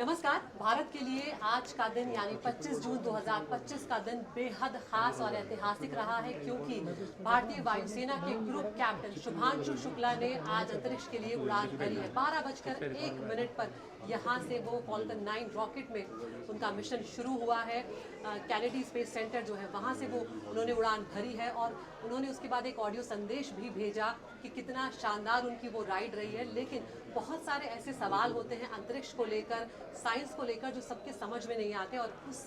नमस्कार। भारत के लिए आज का दिन यानी 25 जून 2025 का दिन बेहद खास और ऐतिहासिक रहा है, क्योंकि भारतीय वायुसेना के ग्रुप कैप्टन शुभांशु शुक्ला ने आज अंतरिक्ष के लिए उड़ान भरी है। 12:01 पर यहाँ से वो फॉल्कन 9 रॉकेट में उनका मिशन शुरू हुआ है। कैनेडी स्पेस सेंटर जो है वहाँ से वो उन्होंने उड़ान भरी है और उन्होंने उसके बाद एक ऑडियो संदेश भी भेजा कि कितना शानदार उनकी वो राइड रही है। लेकिन बहुत सारे ऐसे सवाल होते हैं अंतरिक्ष को लेकर, साइंस को लेकर, जो सबके समझ में नहीं आते, और उस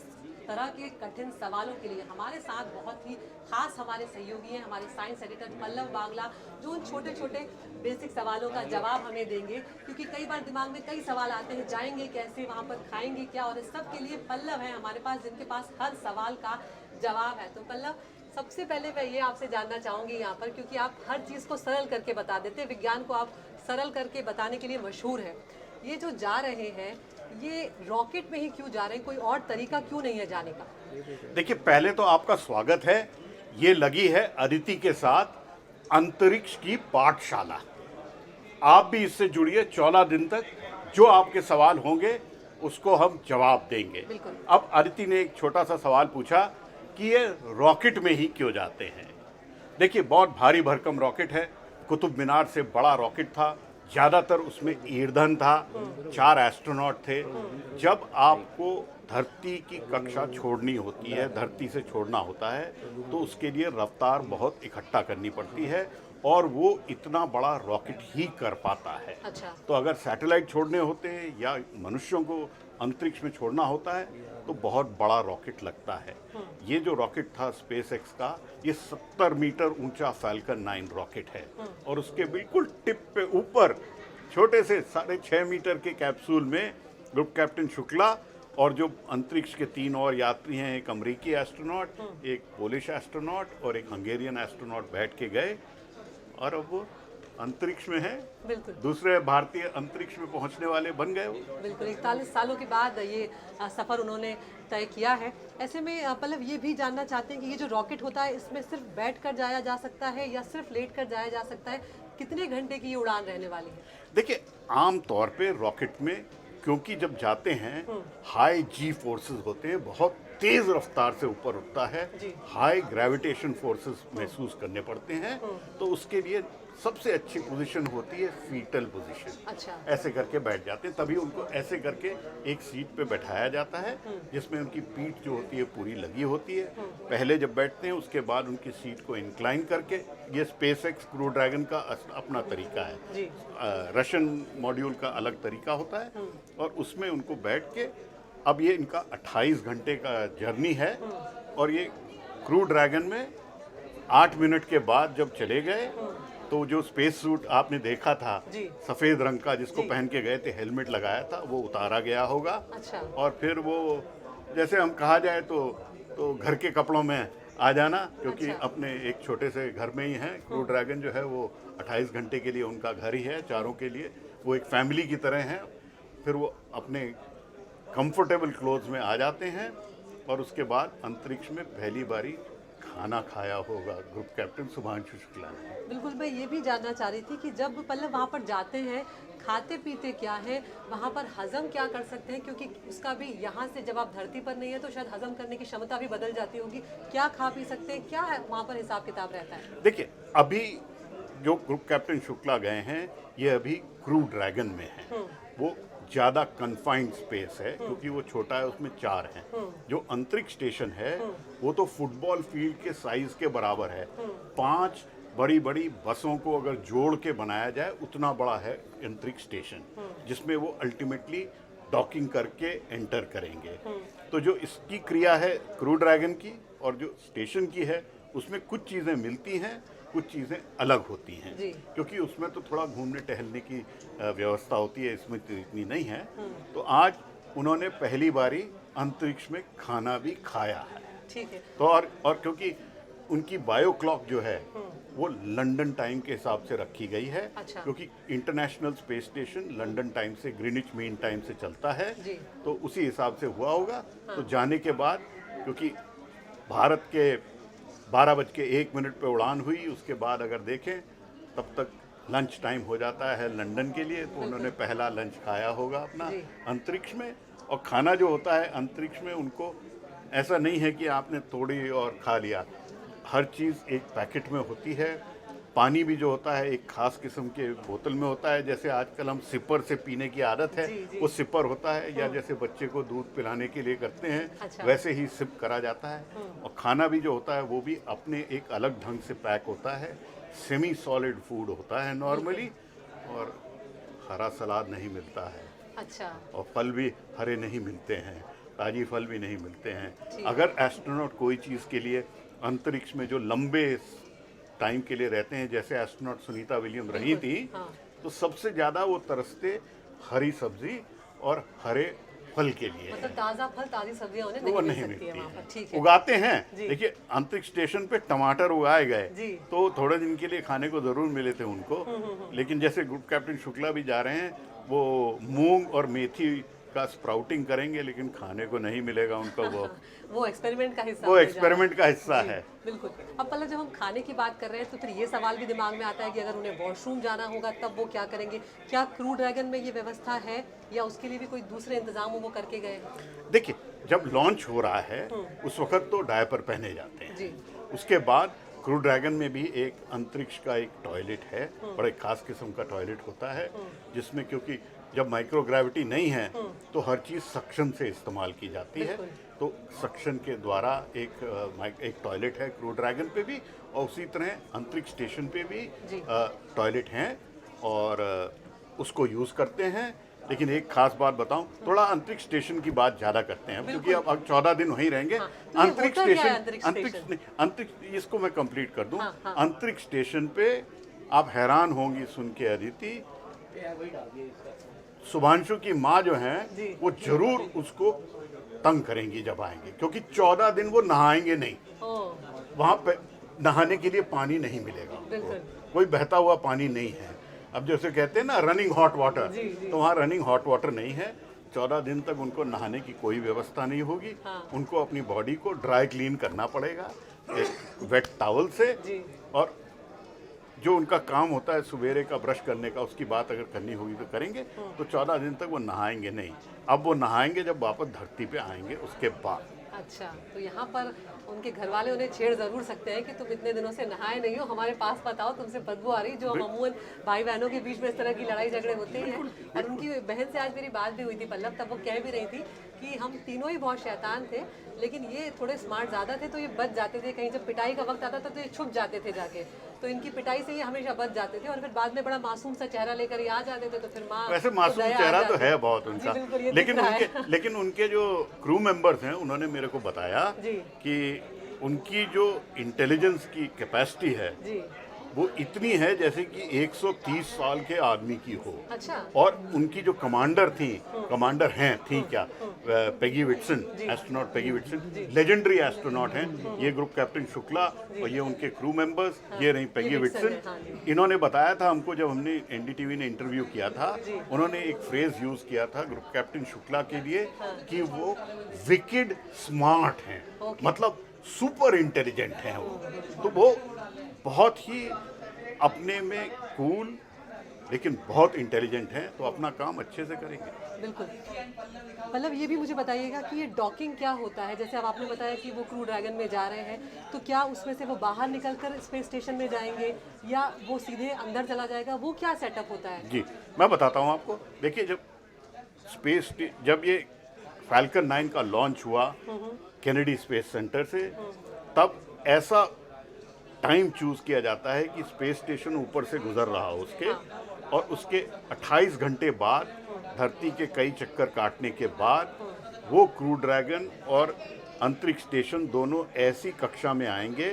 तरह के कठिन सवालों के लिए हमारे साथ बहुत ही खास हमारे सहयोगी हैं, हमारे साइंस एडिटर पल्लव बागला, जो उन छोटे छोटे बेसिक सवालों का जवाब हमें देंगे। क्योंकि कई बार दिमाग में कई सवाल आते हैं, जाएंगे कैसे, वहाँ पर खाएंगे क्या, और इस सब के लिए पल्लव है हमारे पास, जिनके पास हर सवाल का जवाब है। तो पल्लव, सबसे पहले मैं ये आपसे जानना चाहूँगी यहाँ पर, क्योंकि आप हर चीज़ को सरल करके बता देते हैं, विज्ञान को आप सरल करके बताने के लिए मशहूर है। ये जो जा रहे हैं, ये रॉकेट में ही क्यों जा रहे हैं? कोई और तरीका क्यों नहीं है जाने का? देखिए, पहले तो आपका स्वागत है। ये लगी है अदिति के साथ अंतरिक्ष की पाठशाला। आप भी इससे जुड़िए 14 दिन तक। जो आपके सवाल होंगे उसको हम जवाब देंगे। अब अदिति ने एक छोटा सा सवाल पूछा कि ये रॉकेट में ही क्यों जाते हैं। देखिए, बहुत भारी भरकम रॉकेट है। कुतुब मीनार से बड़ा रॉकेट था, ज़्यादातर उसमें ईंधन था, 4 एस्ट्रोनॉट थे। जब आपको धरती की कक्षा छोड़नी होती है, धरती से छोड़ना होता है, तो उसके लिए रफ्तार बहुत इकट्ठा करनी पड़ती है, और वो इतना बड़ा रॉकेट ही कर पाता है। अच्छा। तो अगर सैटेलाइट छोड़ने होते हैं या मनुष्यों को अंतरिक्ष में छोड़ना होता है तो बहुत बड़ा रॉकेट लगता है। ये जो रॉकेट था स्पेस एक्स का, ये 70 मीटर ऊंचा फैल्कन 9 रॉकेट है, और उसके बिल्कुल टिप पे ऊपर छोटे से 6.5 मीटर के कैप्सूल में ग्रुप कैप्टन शुक्ला और जो अंतरिक्ष के 3 और यात्री हैं, एक अमेरिकी एस्ट्रोनॉट, एक पोलिश एस्ट्रोनॉट और एक हंगेरियन एस्ट्रोनॉट बैठ के गए, और अब वो अंतरिक्ष में है। बिल्कुल। दूसरे भारतीय अंतरिक्ष में पहुंचने वाले बन गए वो। बिल्कुल, 41 सालों के बाद ये सफ़र उन्होंने तय किया है। ऐसे में पल्लव, ये भी जानना चाहते हैं कि ये जो रॉकेट होता है, इसमें सिर्फ बैठकर जाया जा सकता है या सिर्फ लेटकर जाया जा सकता है? कितने घंटे की ये उड़ान रहने वाली है? देखिए, आम तौर पे रॉकेट में, क्योंकि जब जाते हैं हाई जी फोर्सेस होते हैं, बहुत तेज रफ्तार से ऊपर उठता है, हाई ग्रेविटेशन फोर्सेस महसूस करने पड़ते हैं, तो उसके लिए सबसे अच्छी पोजीशन होती है फीटल पोजीशन। अच्छा। ऐसे करके बैठ जाते हैं, तभी उनको ऐसे करके एक सीट पे बैठाया जाता है, जिसमें उनकी पीठ जो होती है पूरी लगी होती है। पहले जब बैठते हैं, उसके बाद उनकी सीट को इंक्लाइन करके, ये स्पेस एक्स क्रू ड्रैगन का अपना तरीका है। रशियन मॉड्यूल का अलग तरीका होता है, और उसमें उनको बैठ के, अब ये इनका 28 घंटे का जर्नी है, और ये क्रू ड्रैगन में 8 मिनट के बाद जब चले गए, तो जो स्पेस सूट आपने देखा था सफ़ेद रंग का, जिसको पहन के गए थे, हेलमेट लगाया था, वो उतारा गया होगा। अच्छा। और फिर वो, जैसे हम कहा जाए तो घर के कपड़ों में आ जाना, क्योंकि अपने एक छोटे से घर में ही हैं। क्रू ड्रैगन जो है वो 28 घंटे के लिए उनका घर ही है, चारों के लिए वो एक फैमिली की तरह हैं। फिर वो अपने कंफर्टेबल क्लोथ्स में आ जाते हैं, और उसके बाद अंतरिक्ष में पहली बारी खाना खाया होगा ग्रुप कैप्टन शुभांशु शुक्ला ने। बिल्कुल, मैं ये भी जानना चाह रही थी कि जब पल्लव वहाँ पर जाते हैं, खाते पीते क्या है, वहाँ पर हजम क्या कर सकते हैं? क्योंकि उसका भी, यहाँ से जब आप धरती पर नहीं है तो शायद हजम करने की क्षमता भी बदल जाती होगी। क्या खा पी सकते हैं, क्या है वहाँ पर हिसाब किताब रहता है? देखिए, अभी जो ग्रुप कैप्टन शुक्ला गए हैं, ये अभी क्रू ड्रैगन में है। वो ज़्यादा कन्फाइंड स्पेस है, क्योंकि वो छोटा है, उसमें 4 हैं। जो अंतरिक्ष स्टेशन है वो तो फुटबॉल फील्ड के साइज के बराबर है। 5 बड़ी बड़ी बसों को अगर जोड़ के बनाया जाए, उतना बड़ा है अंतरिक्ष स्टेशन, जिसमें वो अल्टीमेटली डॉकिंग करके एंटर करेंगे। तो जो इसकी क्रिया है क्रू ड्रैगन की और जो स्टेशन की है, उसमें कुछ चीज़ें मिलती हैं, कुछ चीज़ें अलग होती हैं, क्योंकि उसमें तो थोड़ा घूमने टहलने की व्यवस्था होती है, इसमें तो इतनी नहीं है। तो आज उन्होंने पहली बारी अंतरिक्ष में खाना भी खाया है। ठीक है। तो और क्योंकि उनकी बायो क्लॉक जो है वो लंदन टाइम के हिसाब से रखी गई है। अच्छा। क्योंकि international space station London time से, ग्रीनिच मीन टाइम से चलता है, तो उसी हिसाब से हुआ होगा। तो जाने के बाद, क्योंकि भारत के 12:01 पे उड़ान हुई, उसके बाद अगर देखें तब तक लंच टाइम हो जाता है लंदन के लिए, तो उन्होंने पहला लंच खाया होगा अपना जी। अंतरिक्ष में। और खाना जो होता है अंतरिक्ष में, उनको ऐसा नहीं है कि आपने तोड़ी और खा लिया, हर चीज़ एक पैकेट में होती है। पानी भी जो होता है एक खास किस्म के बोतल में होता है, जैसे आजकल हम सिपर से पीने की आदत है, जी, जी। वो सिपर होता है, या जैसे बच्चे को दूध पिलाने के लिए करते हैं, अच्छा। वैसे ही सिप करा जाता है। और खाना भी जो होता है वो भी अपने एक अलग ढंग से पैक होता है, सेमी सॉलिड फूड होता है नॉर्मली, और हरा सलाद नहीं मिलता है, अच्छा। और फल भी हरे नहीं मिलते हैं, ताजी फल भी नहीं मिलते हैं। ठीक। अगर एस्ट्रोनॉट कोई चीज़ के लिए अंतरिक्ष में जो लंबे टाइम के लिए रहते हैं, जैसे एस्ट्रोनॉट सुनीता विलियम रही थी, हाँ। तो सबसे ज़्यादा वो तरसते हरी सब्जी और हरे फल के लिए। मतलब ताज़ा फल, ताज़ी सब्जियां उन्हें वो नहीं नहीं मिल सकती है मिलती वहाँ पर। हैं, ठीक है। उगाते हैं। जी। देखिए अंतरिक्ष स्टेशन पे टमाटर उगाए गए, जी। तो थोड़े दिन के लिए खाने को जरूर मिले थे उनको, लेकिन जैसे ग्रुप कैप्टन शुक्ला भी जा रहे हैं, वो मूंग और मेथी का स्प्राउटिंग करेंगे, लेकिन खाने को नहीं मिलेगा उनको। वो एक्सपेरिमेंट का हिस्सा वो होने जा एक्सपेरिमेंट का हिस्सा रहा है। है। जी, बिल्कुल। अब पल्लव, जब हम खाने की बात कर रहे हैं तो फिर ये सवाल भी दिमाग में आता है कि अगर उन्हें वॉशरूम जाना होगा तब वो क्या करेंगे? क्या क्रू ड्रैगन में ये व्यवस्था है, या उसके लिए भी कोई दूसरे इंतजाम वो करके गए हैं? देखिए जब लॉन्च हो रहा है उस वक्त तो डायपर पहने जाते हैं। जी। उसके बाद क्रू ड्रैगन में भी एक अंतरिक्ष का एक टॉयलेट है, बड़ा एक खास किस्म का टॉयलेट होता है, जिसमें क्योंकि जब माइक्रोग्रेविटी नहीं है तो हर चीज़ सक्शन से इस्तेमाल की जाती है, बिल्कुल। तो सक्शन के द्वारा एक टॉयलेट है क्रू ड्रैगन पे भी, और उसी तरह अंतरिक्ष स्टेशन पे भी जी। टॉयलेट हैं, और उसको यूज़ करते हैं। लेकिन एक खास बात बताऊं, थोड़ा अंतरिक्ष स्टेशन की बात ज़्यादा करते हैं क्योंकि अब 14 दिन वहीं रहेंगे। हाँ, तो ये अंतरिक्ष होता क्या है स्टेशन, अंतरिक्ष अंतरिक्ष स्टेशन? अंतरिक्ष इसको मैं कंप्लीट कर दूं। हाँ, हाँ। अंतरिक्ष स्टेशन पे आप हैरान होंगी सुन के अदिति, शुभांशु की माँ जो है जी। वो जरूर उसको तंग करेंगी जब आएंगे, क्योंकि 14 दिन वो नहाएंगे नहीं, ओह, वहाँ पे नहाने के लिए पानी नहीं मिलेगा उनको। बिल्कुल। कोई बहता हुआ पानी नहीं है। अब जैसे कहते हैं ना रनिंग हॉट वाटर, जी, जी। तो वहाँ रनिंग हॉट वाटर नहीं है। 14 दिन तक उनको नहाने की कोई व्यवस्था नहीं होगी। हाँ। उनको अपनी बॉडी को ड्राई क्लीन करना पड़ेगा एक वेट टॉवल से, जी। और जो उनका काम होता है सवेरे का ब्रश करने का, उसकी बात अगर करनी होगी तो करेंगे। तो 14 दिन तक वो नहाएंगे नहीं। अब वो नहाएंगे जब वापस धरती पे आएंगे उसके बाद। अच्छा, तो यहाँ पर उनके घर वाले उन्हें छेड़ जरूर सकते हैं कि तुम इतने दिनों से नहाए नहीं हो, हमारे पास बताओ, तुमसे बदबू आ रही, जो अमूमन भाई बहनों के बीच में इस तरह की लड़ाई झगड़े होते ही हैं। और उनकी बहन से आज मेरी बात भी हुई थी पल्लव, तब वो कह भी रही थी कि हम तीनों ही बहुत शैतान थे, लेकिन ये थोड़े स्मार्ट ज़्यादा थे, तो ये बच जाते थे। कहीं जब पिटाई का वक्त आता था तो ये छुप जाते थे जाके, तो इनकी पिटाई से ये हमेशा बच जाते थे, और फिर बाद में बड़ा मासूम सा चेहरा लेकर ये आ जाते थे, तो फिर माँ वैसे को मासूम दया आ चेहरा तो जाती। है बहुत जी, उनका, बिल्कुल, ये लेकिन दिख रहा है। लेकिन उनके जो क्रू मेंबर्स हैं उन्होंने मेरे को बताया जी। कि उनकी जो इंटेलिजेंस की कैपेसिटी है जी। वो इतनी है जैसे कि 130 साल के आदमी की हो। अच्छा। और उनकी जो कमांडर थी क्या, Peggy Whitson, astronaut Peggy Whitson, legendary astronaut हैं। ये ग्रुप कैप्टन शुक्ला और ये उनके क्रू मेंबर्स, ये रही पेगी विटसन है, विटसन। हाँ जी। इन्होंने बताया था हमको, जब हमने एनडीटीवी ने इंटरव्यू किया था, उन्होंने एक फ्रेज यूज किया था ग्रुप कैप्टन शुक्ला के लिए कि वो विकेड स्मार्ट हैं, मतलब सुपर इंटेलिजेंट हैं वो। तो वो बहुत ही अपने में कूल लेकिन बहुत इंटेलिजेंट हैं, तो अपना काम अच्छे से करेंगे। बिल्कुल। मतलब ये भी मुझे बताइएगा कि ये डॉकिंग क्या होता है? जैसे अब आपने बताया कि वो क्रू ड्रैगन में जा रहे हैं, तो क्या उसमें से वो बाहर निकलकर स्पेस स्टेशन में जाएंगे, या वो सीधे अंदर चला जाएगा? वो क्या सेटअप होता है? जी मैं बताता हूँ आपको। देखिए जब ये फैल्कन 9 का लॉन्च हुआ कैनेडी स्पेस सेंटर से, तब ऐसा टाइम चूज किया जाता है कि स्पेस स्टेशन ऊपर से गुजर रहा हो उसके, और उसके 28 घंटे बाद धरती के कई चक्कर काटने के बाद वो क्रू ड्रैगन और अंतरिक्ष स्टेशन दोनों ऐसी कक्षा में आएंगे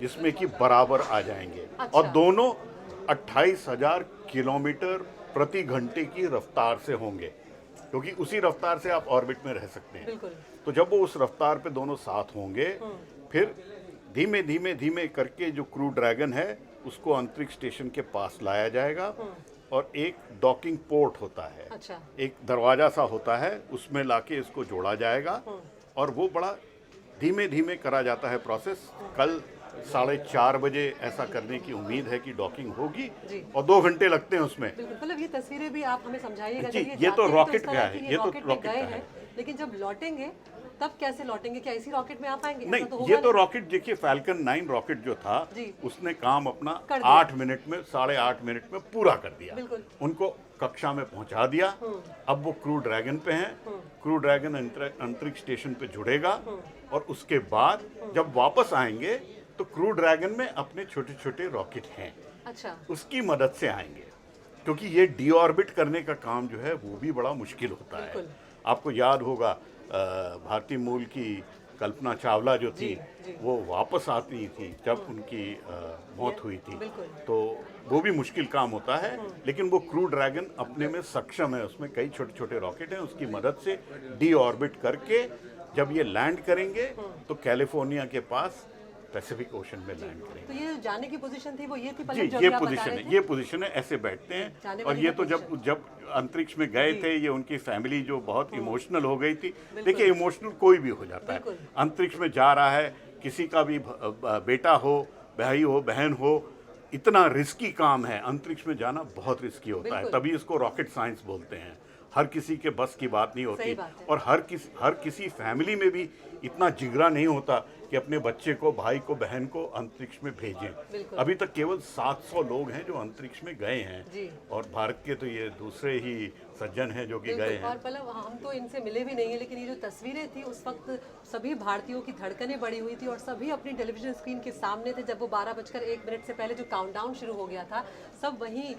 जिसमें कि बराबर आ जाएंगे। अच्छा। और दोनों 28,000 किलोमीटर प्रति घंटे की रफ्तार से होंगे, क्योंकि उसी रफ्तार से आप ऑर्बिट में रह सकते हैं। बिल्कुल। तो जब वो उस रफ्तार पे दोनों साथ होंगे, फिर धीमे धीमे करके जो क्रू ड्रैगन है उसको अंतरिक्ष स्टेशन के पास लाया जाएगा, और एक डॉकिंग पोर्ट होता है। अच्छा। एक दरवाजा सा होता है, उसमें लाके इसको जोड़ा जाएगा, और वो बड़ा धीमे धीमे करा जाता है प्रोसेस। कल 4:30 बजे ऐसा करने की उम्मीद है कि डॉकिंग होगी जी। और 2 घंटे लगते हैं उसमें। बिल्कुल, मतलब ये तस्वीरें भी आप हमें समझाइएगा। जी, जब ये जाते तो हैं रॉकेट इस तरह का की है, ये ये तो रॉकेट में रॉकेट गए का हैं, है। लेकिन जब लौटेंगे तब कैसे लौटेंगे? क्या इसी रॉकेट में आ पाएंगे? नहीं, ऐसा तो ये होगा तो रॉकेट देखिए, फैल्कन 9 रॉकेट जो था जी। उसने काम अपना कर दिया। 8 मिनट में, 8.5 मिनट में पूरा कर दिया। बिल्कुल। उनको कक्षा में पहुंचा दिया। अब वो क्रू ड्रैगन पे हैं। क्रू ड्रैगन अंतरिक्ष स्टेशन पे जुड़ेगा और उसके बाद जब वापस आएंगे तो क्रू ड्रैगन में अपने छोटे छोटे रॉकेट हैं, अच्छा, उसकी मदद से आएंगे, क्योंकि ये डीऑर्बिट करने का काम जो है वो भी बड़ा मुश्किल होता है। बिल्कुल। आपको याद होगा भारतीय मूल की कल्पना चावला जो थी, जी। वो वापस आती थी जब उनकी मौत हुई थी। बिल्कुल। तो वो भी मुश्किल काम होता है, लेकिन वो क्रू ड्रैगन अपने में सक्षम है। उसमें कई छोटे छोटे रॉकेट हैं, उसकी मदद से डीऑर्बिट करके जब ये लैंड करेंगे तो कैलिफोर्निया के पास पैसिफिक ओशन में लैंड करेंगे। तो ये जाने की पोजीशन थी वो ये थी जी, पलक, जो ये अभी आप बता पोजीशन रहे है, थे? ये पोजीशन है, ऐसे बैठते जाने हैं। और वाली ये का तो जब अंतरिक्ष में गए थे, ये उनकी फैमिली जो बहुत इमोशनल हो गई थी। देखिए, इमोशनल कोई भी हो जाता है। बिल्कुल। अंतरिक्ष में जा रहा है, किसी का भी बेटा हो, भाई हो, बहन हो, इतना रिस्की काम है। अंतरिक्ष में जाना बहुत रिस्की होता है, बिल्कुल। तभी इसको रॉकेट साइंस बोलते हैं। हर किसी के बस की बात नहीं होती, सही बात है। और हर किसी फैमिली में भी इतना जिगरा नहीं होता कि अपने बच्चे को, भाई को, बहन को अंतरिक्ष में भेजें। बिल्कुल। अभी तक केवल 700 लोग हैं जो अंतरिक्ष में गए हैं, जी। और भारत के तो ये दूसरे ही सज्जन हैं जो कि बिल्कुल। गए हैं। और मतलब हम तो इनसे मिले भी नहीं है, लेकिन ये जो तस्वीरें थी उस वक्त सभी भारतीयों की धड़कनें बढ़ी हुई थी और सभी अपनी टेलीविजन स्क्रीन के सामने थे। जब वो 12:01 से पहले जो काउंटडाउन शुरू हो गया था, सब वहीं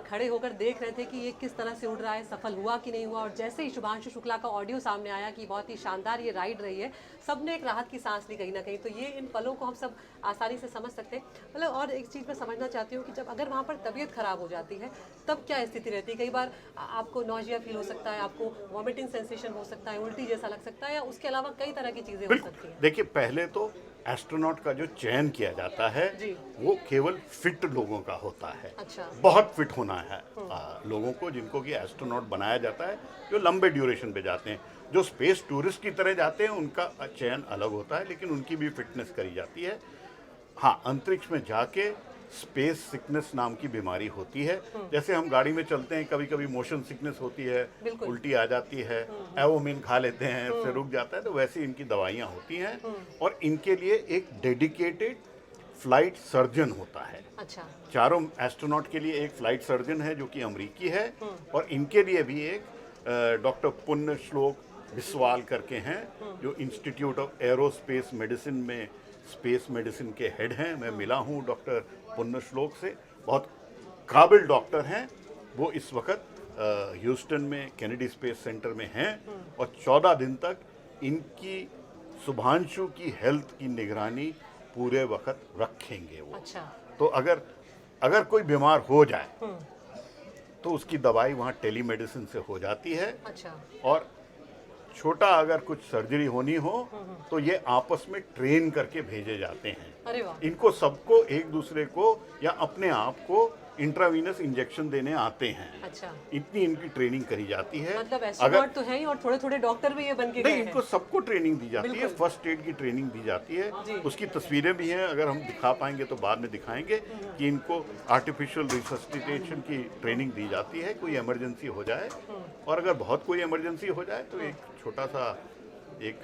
खड़े होकर देख रहे थे कि ये किस तरह से उड़ रहा है, सफल हुआ कि नहीं हुआ। और जैसे ही शुभांशु शुक्ला का ऑडियो सामने आया कि बहुत ही शानदार ये राइड रही है, सबने एक राहत की सांस ली कहीं ना कहीं। तो ये इन पलों को हम सब आसानी से समझ सकते हैं। मतलब और एक चीज़ मैं समझना चाहती हूँ कि जब अगर वहाँ पर तबीयत खराब हो जाती है तब क्या स्थिति रहती है? कई बार आपको नौजिया फील हो सकता है, आपको वॉमिटिंग सेंसेशन हो सकता है, उल्टी जैसा लग सकता है, या उसके अलावा कई तरह की चीज़ें हो बिल्कुल। सकती हैं। देखिए, पहले तो एस्ट्रोनॉट का जो चयन किया जाता है जी। वो केवल फिट लोगों का होता है। अच्छा। बहुत फिट होना है लोगों को, जिनको कि एस्ट्रोनॉट बनाया जाता है, जो लंबे ड्यूरेशन पे जाते हैं। जो स्पेस टूरिस्ट की तरह जाते हैं उनका चयन अलग होता है, लेकिन उनकी भी फिटनेस करी जाती है। हाँ, अंतरिक्ष में जाके स्पेस सिकनेस नाम की बीमारी होती है। जैसे हम गाड़ी में चलते हैं, कभी कभी मोशन सिकनेस होती है, बिल्कुल। उल्टी आ जाती है, एवोमिन खा लेते हैं, उससे रुक जाता है, तो वैसे इनकी दवाइयाँ होती हैं। और इनके लिए एक डेडिकेटेड फ्लाइट सर्जन होता है। अच्छा। चारों एस्ट्रोनॉट के लिए एक फ्लाइट सर्जन है जो कि अमेरिकी है, और इनके लिए भी एक डॉक्टर पुण्य श्लोक बिस्वाल करके हैं, जो इंस्टीट्यूट ऑफ एरोस्पेस मेडिसिन में स्पेस मेडिसिन के हेड हैं। मैं मिला हूँ डॉक्टर पुण्य श्लोक से, बहुत काबिल डॉक्टर हैं। वो इस वक्त ह्यूस्टन में केनेडी स्पेस सेंटर में हैं, और 14 दिन तक इनकी शुभांशु की हेल्थ की निगरानी पूरे वक्त रखेंगे वो। अच्छा। तो अगर कोई बीमार हो जाए तो उसकी दवाई वहाँ टेलीमेडिसिन से हो जाती है। अच्छा। और छोटा अगर कुछ सर्जरी होनी हो तो ये आपस में ट्रेन करके भेजे जाते हैं। अरे वाह। इनको सबको एक दूसरे को या अपने आप को इंट्रावीनस इंजेक्शन देने आते हैं। अच्छा। इतनी इनकी ट्रेनिंग करी जाती है। मतलब एस्ट्रोनॉट तो है ही, और थोड़े थोड़े डॉक्टर भी ये बन के गए नहीं, हैं। इनको सबको ट्रेनिंग दी जाती है, बिल्कुल। फर्स्ट एड की ट्रेनिंग दी जाती जी। है। उसकी तस्वीरें भी हैं, अगर हम दिखा पाएंगे तो बाद में दिखाएंगे कि इनको आर्टिफिशियल रिसस्टिटेशन की ट्रेनिंग दी जाती है, कोई इमरजेंसी हो जाए। और अगर बहुत कोई इमरजेंसी हो जाए तो एक छोटा सा एक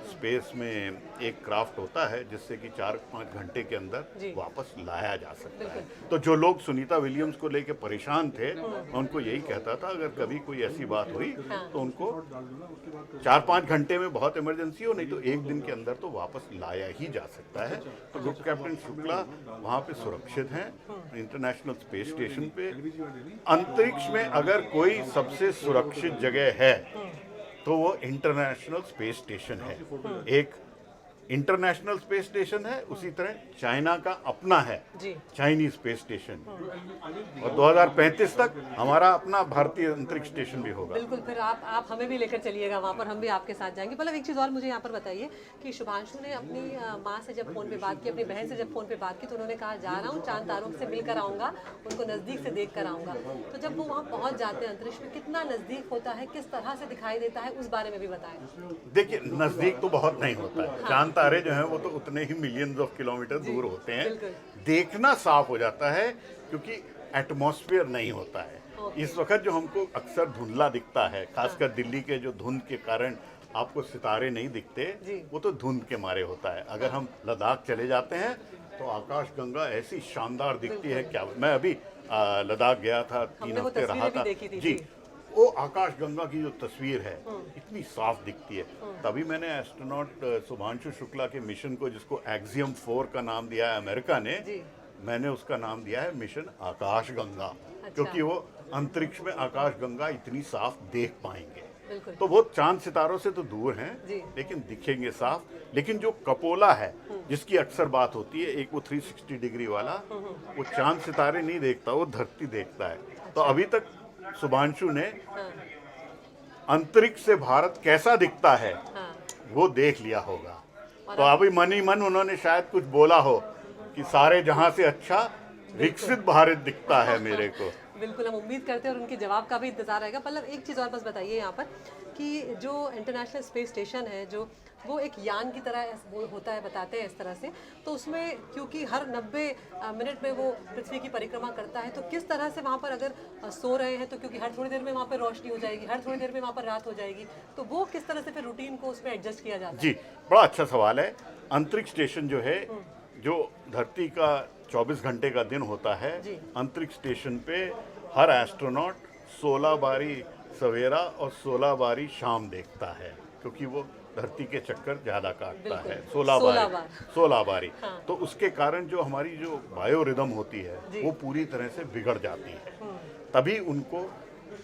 स्पेस में एक क्राफ्ट होता है जिससे कि 4-5 घंटे के जी। अंदर वापस लाया जा सकता है। बिल्कुल। तो जो लोग सुनीता विलियम्स को लेके परेशान थे, मैं उनको यही कहता था, अगर कभी कोई ऐसी बात हुई तो उनको 4-5 घंटे में बहुत इमरजेंसी हो, नहीं तो एक दिन के अंदर तो वापस लाया ही जा सकता है। तो ग्रुप कैप्टन शुक्ला वहाँ पे सुरक्षित हैं इंटरनेशनल स्पेस स्टेशन पे। अंतरिक्ष में अगर कोई सबसे सुरक्षित जगह है तो वो इंटरनेशनल स्पेस स्टेशन है। एक इंटरनेशनल स्पेस स्टेशन है, उसी तरह चाइना का अपना है जी। चाइनीज स्पेस स्टेशन, और 2035 तक हमारा अपना भारतीय अंतरिक्ष स्टेशन भी होगा। बिल्कुल। फिर आप हमें भी लेकर चलिएगा वहाँ पर, हम भी आपके साथ जाएंगे। मतलब एक चीज़ और मुझे यहाँ पर बताइए कि शुभांशु ने अपनी माँ से जब फ़ोन पे बात की, अपनी बहन से जब फ़ोन पे बात की, तो उन्होंने कहा जा रहा हूँ, चांद तारों से मिलकर आऊँगा, उनको नज़दीक से देख कर आऊँगा। तो जब वो वहाँ पहुँच जाते हैं अंतरिक्ष में, कितना नज़दीक होता है, किस तरह से दिखाई देता है, उस बारे में भी बताएं। देखिए, नज़दीक तो बहुत नहीं होता है। चांद सितारे जो हैं वो तो उतने ही मिलियंस ऑफ किलोमीटर दूर होते हैं। बिल्कुल। देखना साफ हो जाता है क्योंकि एटमॉस्फेयर नहीं होता है। इस वक्त जो हमको अक्सर धुंधला दिखता है, खासकर दिल्ली के जो धुंध के कारण आपको सितारे नहीं दिखते, वो तो धुंध के मारे होता है। अगर हम लद्दाख चले जाते हैं तो आकाश गंगा ऐसी शानदार दिखती है, क्या मैं अभी लद्दाख गया था, 3 हफ्ते रहा था जी। वो आकाश गंगा की जो तस्वीर है इतनी साफ दिखती है। तभी मैंने एस्ट्रोनॉट शुभांशु शुक्ला के मिशन को, जिसको एक्सियम 4 का नाम दिया है अमेरिका ने, मैंने उसका नाम दिया है मिशन आकाश गंगा। क्योंकि वो अंतरिक्ष में आकाश गंगा इतनी साफ देख पाएंगे। तो वो चांद सितारों से तो दूर हैं लेकिन दिखेंगे साफ। लेकिन जो कपोला है जिसकी अक्सर बात होती है, एक वो 360 डिग्री वाला, वो चांद सितारे नहीं देखता, वो धरती देखता है। तो अभी तक शुभांशु ने अंतरिक्ष से भारत कैसा दिखता है वो देख लिया होगा। तो अभी मन ही मन उन्होंने शायद कुछ बोला हो कि सारे जहां से अच्छा विकसित भारत दिखता है मेरे को। बिल्कुल, हम उम्मीद करते हैं और उनके जवाब का भी इंतजार रहेगा। पल्लव, एक चीज़ और बस बताइए यहाँ पर कि जो इंटरनेशनल स्पेस स्टेशन है, जो वो एक यान की तरह वो होता है, बताते हैं इस तरह से, तो उसमें क्योंकि हर 90 मिनट में वो पृथ्वी की परिक्रमा करता है, तो किस तरह से वहाँ पर अगर सो रहे हैं तो क्योंकि हर थोड़ी देर में वहाँ पर रोशनी हो जाएगी, हर थोड़ी देर में वहाँ पर रात हो जाएगी, तो वो किस तरह से फिर रूटीन को उसमें एडजस्ट किया जाता है? जी, बड़ा अच्छा सवाल है। अंतरिक्ष स्टेशन जो है, जो धरती का 24 घंटे का दिन होता है, अंतरिक्ष स्टेशन पे हर एस्ट्रोनॉट 16 बारी सवेरा और 16 बारी शाम देखता है, क्योंकि वो धरती के चक्कर ज्यादा काटता है। 16 बारी। तो उसके कारण जो हमारी जो बायो रिदम होती है वो पूरी तरह से बिगड़ जाती है। तभी उनको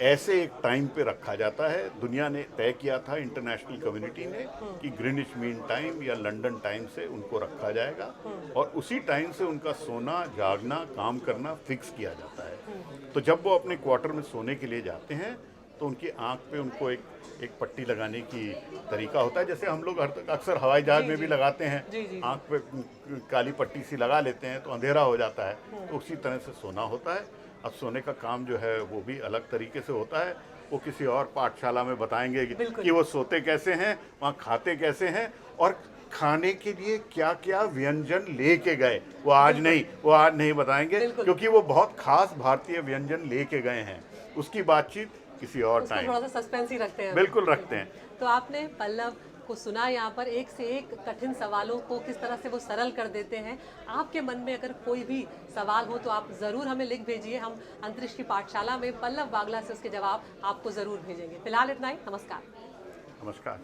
ऐसे एक टाइम पे रखा जाता है। दुनिया ने तय किया था, इंटरनेशनल कम्युनिटी ने, कि ग्रीनिच मीन टाइम या लंदन टाइम से उनको रखा जाएगा और उसी टाइम से उनका सोना, जागना, काम करना फिक्स किया जाता है। तो जब वो अपने क्वार्टर में सोने के लिए जाते हैं तो उनकी आंख पे उनको एक पट्टी लगाने की तरीका होता है, जैसे हम लोग अक्सर हवाई जहाज में भी लगाते हैं, आंख पे काली पट्टी सी लगा लेते हैं तो अंधेरा हो जाता है। तो उसी तरह से सोना होता है। अब सोने का काम जो है वो भी अलग तरीके से होता है। वो किसी और पाठशाला में बताएंगे कि वो सोते कैसे हैं, वहाँ खाते कैसे हैं और खाने के लिए क्या क्या व्यंजन लेके गए, वो आज नहीं बताएंगे, क्योंकि वो बहुत खास भारतीय व्यंजन लेके गए हैं। उसकी बातचीत किसी और टाइम, थोड़ा सा सस्पेंस ही रखते हैं। बिल्कुल रखते हैं। तो आपने पल्लव को सुना यहाँ पर, एक से एक कठिन सवालों को किस तरह से वो सरल कर देते हैं। आपके मन में अगर कोई भी सवाल हो तो आप ज़रूर हमें लिख भेजिए। हम अंतरिक्ष की पाठशाला में पल्लव बागला से उसके जवाब आपको ज़रूर भेजेंगे। फिलहाल इतना ही। नमस्कार। नमस्कार।